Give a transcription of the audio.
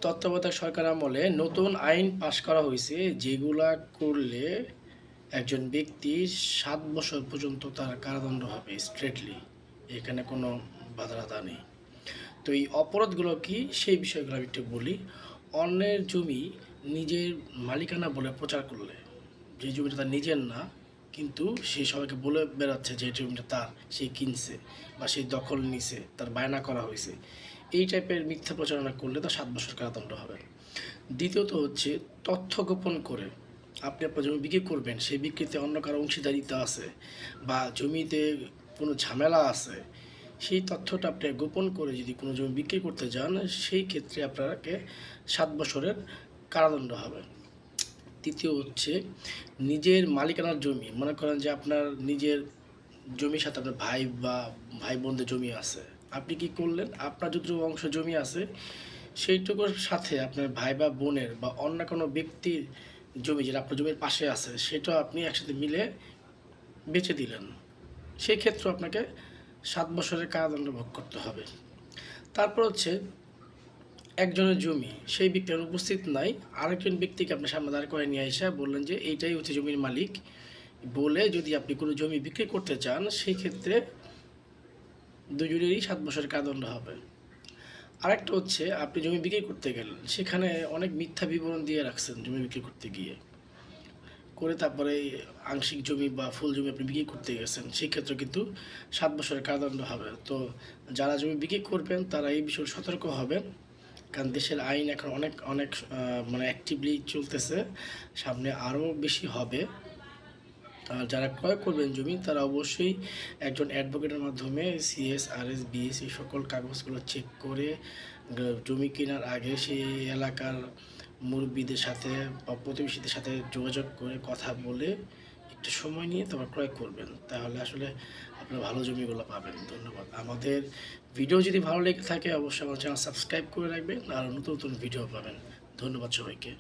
তত্ত্বাবধায়ক সরকার আমলে নতুন আইন পাশ করা হয়েছে, যেগুলা করলে একজন ব্যক্তি 7 বছর পর্যন্ত তার কারাদণ্ড হবে স্ট্রেটলি। এখানে কোনো বাধা নেই। তো এই অপরাধগুলো কি, সেই বিষয়গুলো আমি একটু বলি। অন্যের জমি নিজের মালিকানা বলে প্রচার করলে, যে জমিটা তার নিজের না কিন্তু সে সবাইকে বলে বেড়াচ্ছে যে জমিটা তার, সে কিনছে বা সে দখল নিছে, তার বায়না করা হয়েছে, এই টাইপের মিথ্যা প্রচারণা করলে তার 7 বছর কারাদণ্ড হবে। দ্বিতীয়ত হচ্ছে তথ্য গোপন করে আপনি আপনার জমি বিক্রি করবেন, সেই বিক্রিতে অন্য কারো অংশীদারিতা আছে বা জমিতে কোনো ঝামেলা আছে, সেই তথ্যটা আপনি গোপন করে যদি কোনো জমি বিক্রি করতে যান, সেই ক্ষেত্রে আপনাকে 7 বছরের কারাদণ্ড হবে। তৃতীয় হচ্ছে নিজের মালিকানার জমি, মনে করেন যে আপনার নিজের জমির সাথে আপনার ভাই বা ভাই বোনদের জমি আছে, আপনি কি করলেন, আপনার যতটুকু অংশ জমি আছে সেইটুকুর সাথে আপনার ভাই বা বোনের বা অন্য কোনো ব্যক্তির জমি যেটা আপনার জমির পাশে আছে সেটা আপনি একসাথে মিলে বেচে দিলেন, সেই ক্ষেত্রে আপনাকে 7 বছরের কারাদণ্ড ভোগ করতে হবে। তারপর হচ্ছে একজনের জমি, সেই ব্যক্তির উপস্থিত নাই, আরেকজন ব্যক্তিকে আপনার সামনে দাঁড় করে নিয়ে এসে বললেন যে এইটাই হচ্ছে জমির মালিক বলে যদি আপনি কোনো জমি বিক্রি করতে চান, সেই ক্ষেত্রে দুজনেরই 7 বছরের কারাদণ্ড হবে। আরেকটা হচ্ছে আপনি জমি বিক্রি করতে গেলেন, সেখানে অনেক মিথ্যা বিবরণ দিয়ে রাখছেন জমি বিক্রি করতে গিয়ে, করে তারপরে আংশিক জমি বা ফুল জমি আপনি বিক্রি করতে গেছেন, সেই ক্ষেত্রে কিন্তু 7 বছরের কারাদণ্ড হবে। তো যারা জমি বিক্রি করবেন তারা এই বিষয়ে সতর্ক হবেন, কারণ দেশের আইন এখন অনেক অনেক মানে অ্যাক্টিভলি চলতেছে, সামনে আরও বেশি হবে। আর যারা ক্রয় করবেন জমি তারা অবশ্যই একজন অ্যাডভোকেটের মাধ্যমে CSRS BS এই সকল কাগজগুলো চেক করে জমি কেনার আগে সেই এলাকার মুরব্বীদের সাথে বা প্রতিবেশীদের সাথে যোগাযোগ করে কথা বলে একটু সময় নিয়ে তারপর ক্রয় করবেন, তাহলে আসলে আপনারা ভালো জমিগুলো পাবেন। ধন্যবাদ। আমাদের ভিডিও যদি ভালো লেগে থাকে অবশ্যই আমার চ্যানেল সাবস্ক্রাইব করে রাখবেন, আর নতুন নতুন ভিডিও পাবেন। ধন্যবাদ সবাইকে।